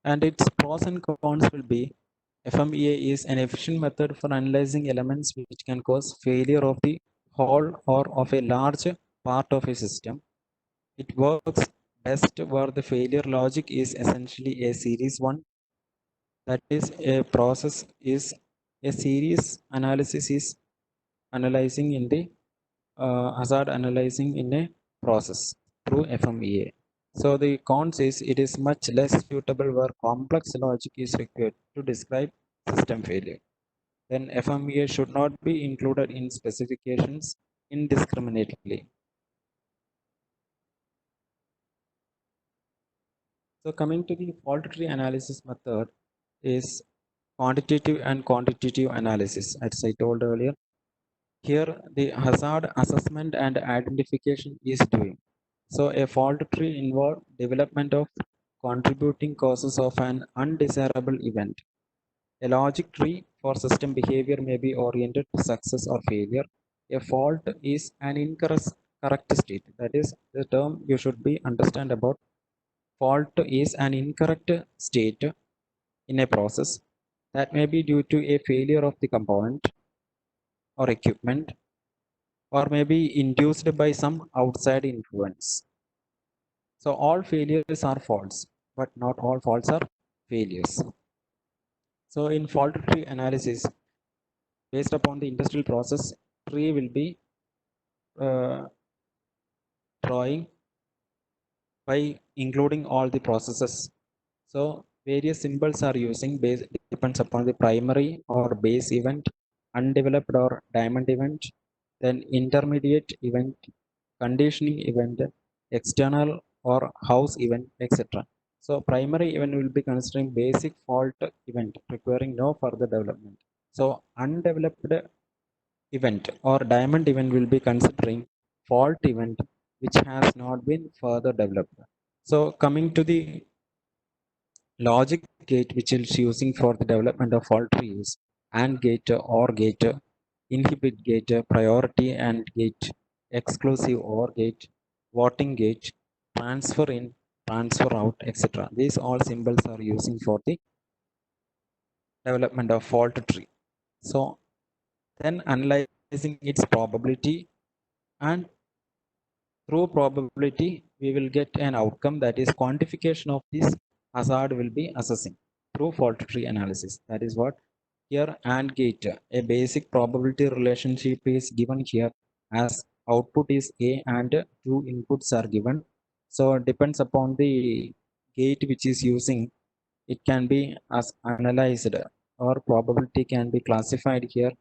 And its pros and cons will be FMEA is an efficient method for analyzing elements which can cause failure of the whole or of a large part of a system. It works best where the failure logic is essentially a series one. That is, a process is a series analysis is analyzing in the hazard analyzing in a process through FMEA. So the cons is it is much less suitable where complex logic is required to describe system failure. Then FMEA should not be included in specifications indiscriminately. So coming to the fault tree analysis method is quantitative and quantitative analysis, as I told earlier. Here the hazard assessment and identification is doing. So a fault tree involves development of contributing causes of an undesirable event. A logic tree for system behavior may be oriented to success or failure. A fault is an incorrect state. That is the term you should be understand about. Fault is an incorrect state in a process that may be due to a failure of the component or equipment or may be induced by some outside influence. So all failures are faults, but not all faults are failures. So in fault tree analysis, based upon the industrial process, tree will be uh, drawing by including all the processes. So various symbols are using based depends upon the primary or base event, undeveloped or diamond event, then intermediate event, conditioning event, external or house event, etc. So primary event will be considering basic fault event requiring no further development. So undeveloped event or diamond event will be considering fault event which has not been further developed. So coming to the logic gate which is using for the development of fault trees, AND gate, OR gate, inhibit gate, priority AND gate, exclusive OR gate, voting gate, transfer in, transfer out, etc. These all symbols are using for the development of fault tree. So then analyzing its probability, and through probability we will get an outcome, that is quantification of this hazard will be assessing through fault tree analysis. That is what here AND gate, a basic probability relationship is given here as output is A and two inputs are given. So it depends upon the gate which is using, it can be as analyzed or probability can be classified here.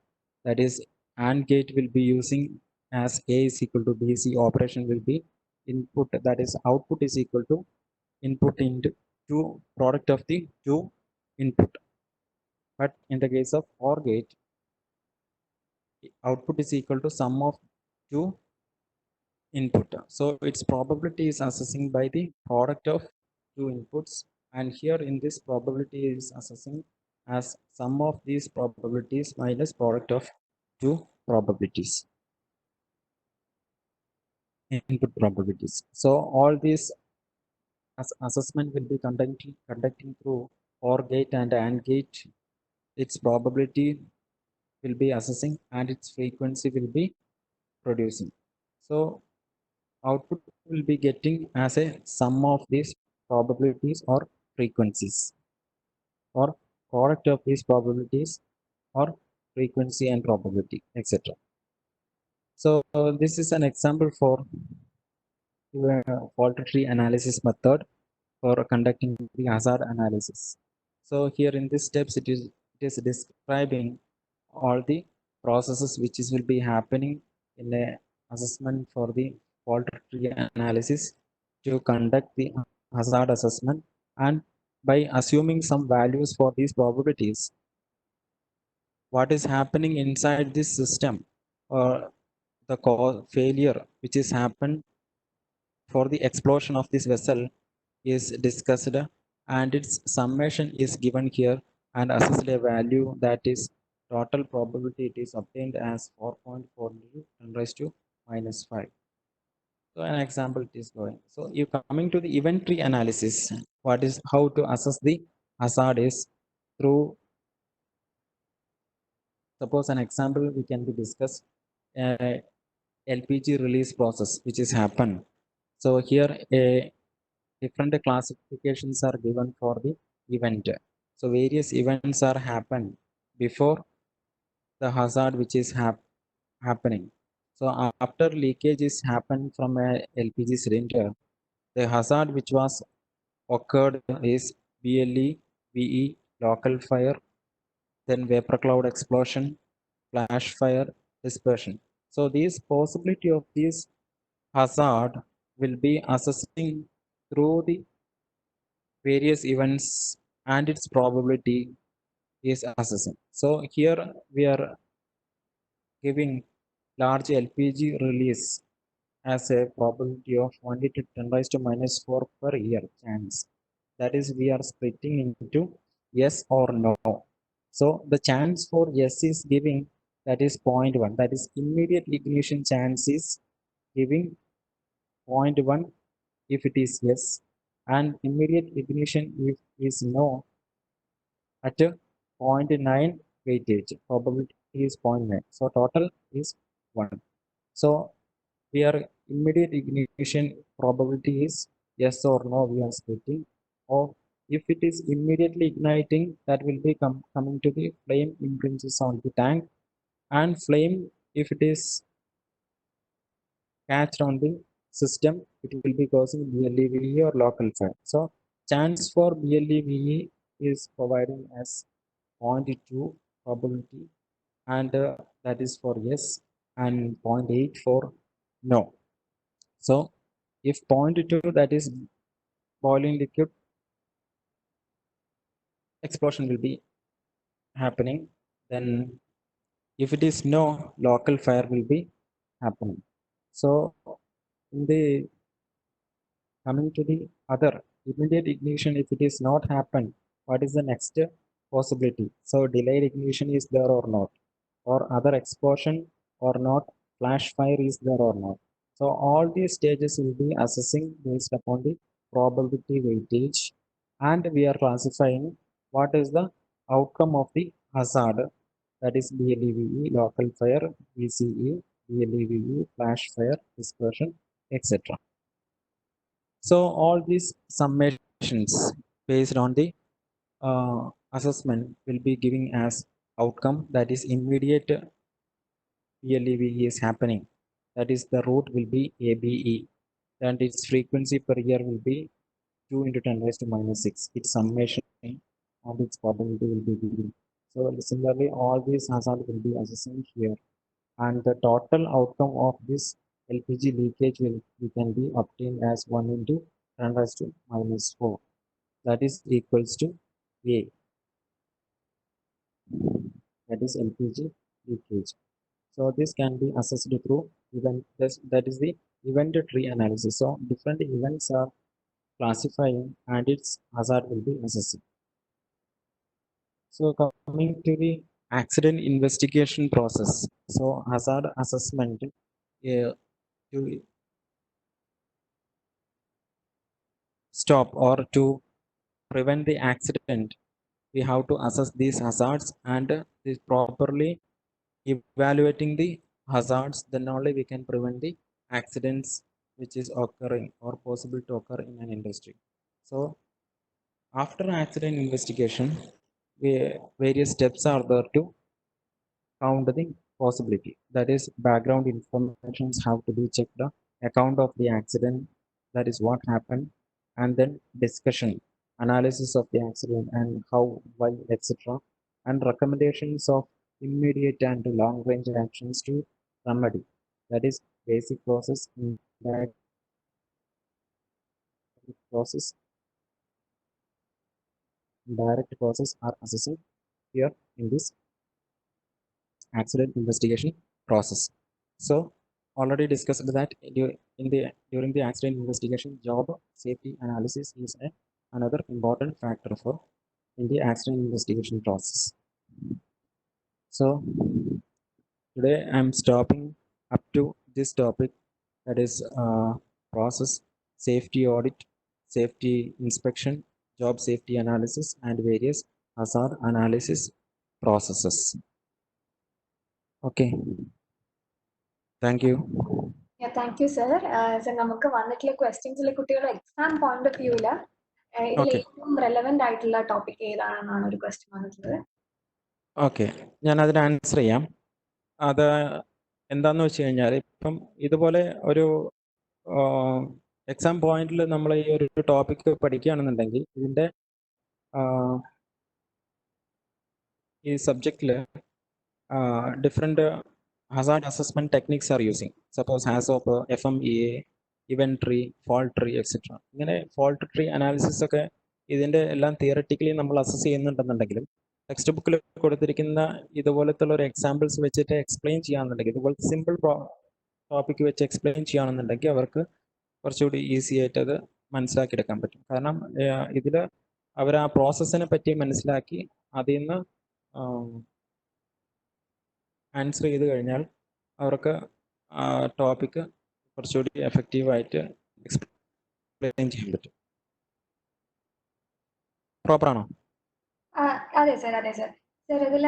That is AND gate will be using as A is equal to BC, operation will be input, that is output is equal to input into product of the two input. But in the case of OR gate, output is equal to sum of two input. So its probability is assessing by the product of two inputs, and here in this probability is assessing as sum of these probabilities minus product of two probabilities, input probabilities. So all these assessment will be conducting through OR gate and AND gate. Its probability will be assessing and its frequency will be producing. So output will be getting as a sum of these probabilities or frequencies, or product of these probabilities or frequency and probability, etc. So this is an example for fault tree analysis method for conducting the hazard analysis. So here in this steps it is describing all the processes which is will be happening in a assessment for the fault tree analysis to conduct the hazard assessment, and by assuming some values for these probabilities, what is happening inside this system or the cause failure which is happened for the explosion of this vessel is discussed, and its summation is given here and assessed a value, that is total probability it is obtained as 4.4 10 raised to minus 5. So an example it is going. So you coming to the event tree analysis, what is how to assess the hazard is through, suppose an example we can be discussed, LPG release process which is happen. So here a different classifications are given for the event. So various events are happen before the hazard which is happening. So after leakage is happen from a LPG cylinder, The hazard which was occurred is BLE, VE, local fire, then vapor cloud explosion, flash fire, dispersion. So these possibility of this hazard will be assessing through the various events and its probability is assessing. So here we are giving large LPG release as a probability of 1 to 10 raised to minus 4 per year chance. That is, we are splitting into yes or no. So the chance for yes is giving, that is 0.1. That is immediate ignition chance is giving 0.1 if it is yes, and immediate ignition if is no at a 0.9 weightage. Probability is 0.9. So total is 1. So we are immediate ignition probability is yes or no, we are splitting. Or if it is immediately igniting, that will be coming to the flame impringes on the tank, and flame, if it is catched on the system, it will be causing BLEVE or local fire. So chance for BLEVE is providing as 0.2 probability, and that is for yes, and 0.8 for no. So if 0.2, that is boiling liquid, explosion will be happening. Then if it is no, local fire will be happening. So in the coming to the other immediate ignition, if it is not happened, what is the next possibility? So delayed ignition is there or not, or other explosion or not, flash fire is there or not. So all these stages will be assessing based upon the probability weightage, and we are classifying what is the outcome of the hazard, that is BLEVE, local fire, VCE, BLEVE, flash fire, dispersion, etc. So all these summations based on the assessment will be giving as outcome, that is immediate BLEVE is happening. That is the root will be ABE, and its frequency per year will be 2 into 10 raised to minus 6. Its summation and its probability will be given. So similarly, all these hazard will be assessing here, and the total outcome of this LPG leakage will can be obtained as 1 into 10 raised to minus 4. That is equals to A. That is LPG leakage. So this can be assessed through event. That is the event tree analysis. So different events are classifying, and its hazard will be assessed. So coming to the accident investigation process. So hazard assessment, to stop or to prevent the accident, we have to assess these hazards, and this properly evaluating the hazards, then only we can prevent the accidents which is occurring or possible to occur in an industry. So after accident investigation, various steps are there to count the possibility. That is, background informations have to be checked, the account of the accident, that is what happened, and then discussion, analysis of the accident and how, why, etc., and recommendations of immediate and long range actions to remedy. That is basic process, indirect process, direct process are assessing here in this accident investigation process. So already discussed that during the accident investigation, job safety analysis is another important factor for in the accident investigation process. So today I'm stopping up to this topic, that is process, safety audit, safety inspection, job safety analysis, and various hazard analysis processes. Okay, thank you. Yeah, thank you, sir. So നമുക്ക് വന്നിട്ടുള്ള ക്വസ്റ്റ്യൻസിലെ കുട്ടികളുടെ exam point of വ്യൂവില് ഇതിൽ Okay. ഏറ്റവും relevant ആയിട്ടുള്ള topic ഏതാണെന്നാണ് ഒരു question വന്നിട്ടുള്ളത്. Okay, ഞാൻ അതിന് ആൻസർ ചെയ്യാം. അത് എന്താന്ന് വെച്ച് കഴിഞ്ഞാൽ, ഇപ്പം ഇതുപോലെ ഒരു എക്സാം പോയിന്റിൽ നമ്മൾ ഈ ഒരു ടോപ്പിക് പഠിക്കുകയാണെന്നുണ്ടെങ്കിൽ ഇതിൻ്റെ ഈ സബ്ജക്റ്റിൽ different hazard assessment techniques are using. Suppose HAZOP, FMEA, event tree, fault tree etcetera. ഇങ്ങനെ ഫോൾട്ട് ട്രീ അനാലിസിസ് ഒക്കെ ഇതിൻ്റെ എല്ലാം തിയററ്റിക്കലി നമ്മൾ അസസ് ചെയ്യുന്നുണ്ടെന്നുണ്ടെങ്കിലും ടെക്സ്റ്റ് ബുക്കിൽ കൊടുത്തിരിക്കുന്ന ഇതുപോലത്തെ ഒരു എക്സാമ്പിൾസ് വെച്ചിട്ട് എക്സ്പ്ലെയിൻ ചെയ്യാന്നുണ്ടെങ്കിൽ, ഇതുപോലത്തെ സിമ്പിൾ ടോപ്പിക് വെച്ച് എക്സ്പ്ലെയിൻ ചെയ്യുകയാണെന്നുണ്ടെങ്കിൽ അവർക്ക് കുറച്ചുകൂടി ഈസി ആയിട്ട് അത് മനസ്സിലാക്കിയെടുക്കാൻ പറ്റും. കാരണം ഇതിൽ അവർ ആ പ്രോസസ്സിനെ പറ്റി മനസ്സിലാക്കി അതിൽ നിന്ന് ആൻസർ ചെയ്ത് കഴിഞ്ഞാൽ അവർക്ക് ആ ടോപ്പിക്ക് കുറച്ചുകൂടി എഫക്റ്റീവായിട്ട് എക്സ്പ്ലെയിൻ ചെയ്യാൻ പറ്റും. പ്രോപ്പറാണോ? അതെ സർ, അതെ സർ. സർ ഇതിൽ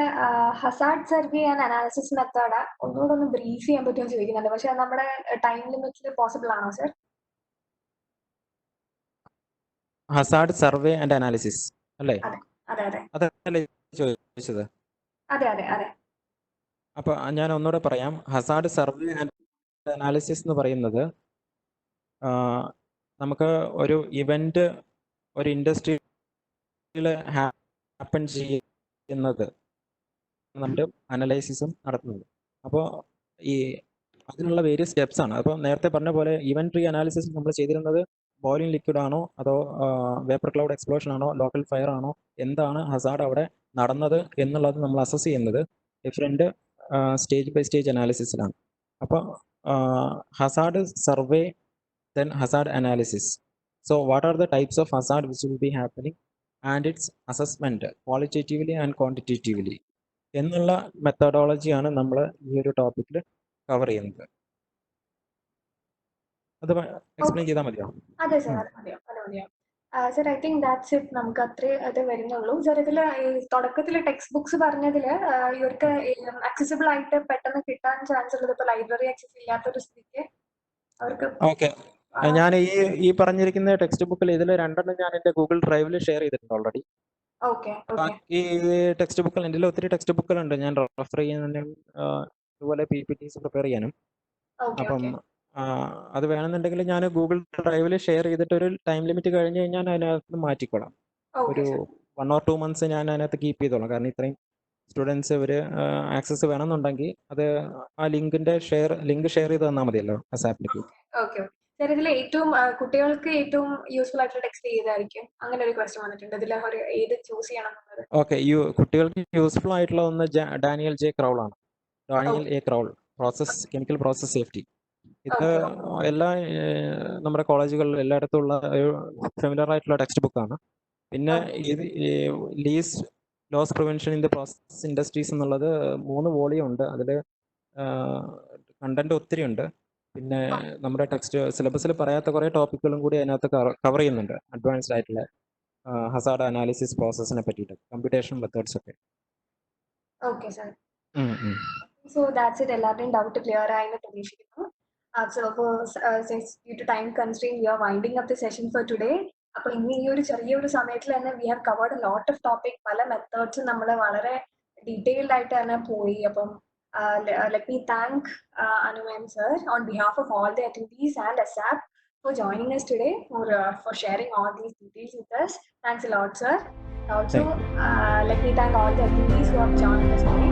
Hazard survey and analysis method ഒന്നുകൂടെ ഒന്ന് ബ്രീഫ് ചെയ്യാൻ പറ്റുമോ ചോദിക്കുന്നുണ്ട്. പക്ഷെ അത് നമ്മുടെ ടൈം ലിമിറ്റിൽ പോസിബിൾ ആണോ sir? Hazard survey and analysis അല്ലേ? അതെ അതെ അതല്ലേ ചോദിച്ചത്? അതെ അതെ അതെ. അപ്പോൾ ഞാൻ ഒന്നുകൂടെ പറയാം. ഹസാർഡ് സർവേ ആൻഡ് അനാലിസിസ് എന്ന് പറയുന്നത് നമുക്ക് ഒരു ഇവന്റ് ഒരു ഇൻഡസ്ട്രിയിൽ ഹാപ്പൻ ചെയ്യുന്നത് നമ്മുടെ അനലൈസിസും നടത്തുന്നത്. അപ്പോൾ ഈ അതിനുള്ള വേരിയസ് സ്റ്റെപ്സ് ആണ്. അപ്പോൾ നേരത്തെ പറഞ്ഞ പോലെ ഇവന്റ് ട്രീ അനാലിസിസ് നമ്മൾ ചെയ്തിരുന്നത് ബോയിലിംഗ് ലിക്വിഡ് ആണോ അതോ വേപ്പർ ക്ലൗഡ് എക്സ്പ്ലോഷൻ ആണോ ലോക്കൽ ഫയർ ആണോ, എന്താണ് ഹസാർഡ് അവിടെ നടന്നത് എന്നുള്ളത് നമ്മൾ അസസ് ചെയ്യുന്നത് ഡിഫറെൻറ്റ് സ്റ്റേജ് ബൈ സ്റ്റേജ് അനാലിസിസിലാണ്. അപ്പോൾ Hazard survey, then hazard analysis. So what are the types of hazard which will be happening and its assessment qualitatively and quantitatively എന്നുള്ള മെത്തഡോളജിയാണ് നമ്മൾ ഈ ഒരു ടോപ്പിക്കിൽ കവർ ചെയ്യുന്നത്. അത് എക്സ്പ്ലെയിൻ ചെയ്താൽ മതിയോ? അതെ സർ, അത് മതിയോ, അത് മതിയോ sir? I think that's it. നമുക്ക് അത്രേ അത് വരുന്നുള്ളൂ സർ. ഇതിൽ തുടക്കത്തിൽ ടെക്സ്റ്റ് ബുക്സ് പറഞ്ഞതിൽ ഇവർക്ക് അക്സസിബിൾ ആയിട്ട് പെട്ടെന്ന് കിട്ടാൻ ചാൻസ് ഉള്ളത് ഇപ്പോൾ ലൈബ്രറി ആക്സസ് ഇല്ലാത്തൊരു സ്ഥിതിക്ക് അവർക്ക്. ഓക്കെ, ഞാൻ ഈ പറഞ്ഞിരിക്കുന്ന ടെക്സ്റ്റ് ബുക്കിൽ ഇതിൽ 2 ഞാൻ എൻ്റെ ഗൂഗിൾ ഡ്രൈവിൽ ഷെയർ ചെയ്തിട്ടുണ്ട് ഓൾറെഡി. ഈ ടെക്സ്റ്റ് ബുക്കിൽ എൻ്റെ ഒത്തിരി ടെക്സ്റ്റ് ബുക്കുകളുണ്ട് ഞാൻ റെഫർ ചെയ്യാനും ഇതുപോലെ PPTs പ്രിപ്പയർ ചെയ്യാനും. അപ്പം അത് വേണമെന്നുണ്ടെങ്കിൽ ഞാൻ ഗൂഗിൾ ഡ്രൈവിൽ ഷെയർ ചെയ്തിട്ട് ഒരു ടൈം ലിമിറ്റ് കഴിഞ്ഞ് കഴിഞ്ഞാൽ അതിനകത്ത് മാറ്റിക്കോളാം. ഒരു 1 or 2 months ഞാൻ അതിനകത്ത് കീപ്പ് ചെയ്തോളാം. കാരണം ഇത്രയും സ്റ്റുഡൻസ് ഇവർ ആക്സസ് വേണമെന്നുണ്ടെങ്കിൽ അത് ആ ലിങ്ക് ഷെയർ ചെയ്ത് തന്നാൽ മതിയല്ലോ ആസ് ആപ്ലിക്കേഷൻ. സർ ഇതിൽ ഏറ്റവും കുട്ടികൾക്ക് ഏറ്റവും യൂസ്ഫുൾ ആയിട്ടുള്ള ടെക്സ്റ്റ് ഏതായിരിക്കും? അങ്ങനെ ഒരു ക്വസ്റ്റ്യൻ വന്നിട്ടുണ്ട്. ഇതിൽ ഏത് ചൂസ് ചെയ്യണം എന്നുള്ളത്. ഓക്കെ, കുട്ടികൾക്ക് യൂസ്ഫുൾ ആയിട്ടുള്ള ഒന്ന് ഡാനിയൽ ജെ ക്രൗൾ ആണ്. Daniel A crawl, chemical process safety. ഇത് എല്ലാ നമ്മുടെ കോളേജുകളിൽ എല്ലായിടത്തും ഉള്ള ഫെമിലർ ആയിട്ടുള്ള ടെക്സ്റ്റ് ബുക്കാണ്. പിന്നെ ഇത് loss prevention in the process industries എന്നുള്ളത് 3 വോളിയം ഉണ്ട്. അതിൽ കണ്ടന്റ് ഒത്തിരി ഉണ്ട്. പിന്നെ നമ്മുടെ ടെക്സ്റ്റ് സിലബസിൽ പറയാത്ത കുറേ ടോപ്പിക്കുകളും കൂടി അതിനകത്ത് കവർ ചെയ്യുന്നുണ്ട്. അഡ്വാൻസ്ഡ് ആയിട്ടുള്ള ഹസാർഡ് അനാലിസിസ് പ്രോസസ്സിനെ പറ്റിയിട്ട്, കമ്പ്യൂട്ടേഷൻ മെത്തേഡ്സ് ഒക്കെ. Okay sir. So that's it. എല്ലാവരുടെയും ഡൗട്ട് ക്ലിയർ ആയെന്ന് പ്രതീക്ഷിക്കുന്നു. Since due to time constraint, we are winding up the session for today. അപ്പോൾ ഇന്ന് ഈ ഒരു ചെറിയൊരു സമയത്തിൽ തന്നെ we have covered a lot of topic. പല മെത്തേഡ്സും നമ്മൾ വളരെ ഡീറ്റെയിൽഡ് ആയിട്ട് തന്നെ പോയി. അപ്പം let me thank Anuman sir on behalf of all the attendees and ASAP for joining us today, for sharing all these details with us. Thanks a lot, sir. Also, let me thank all the attendees who have joined us today.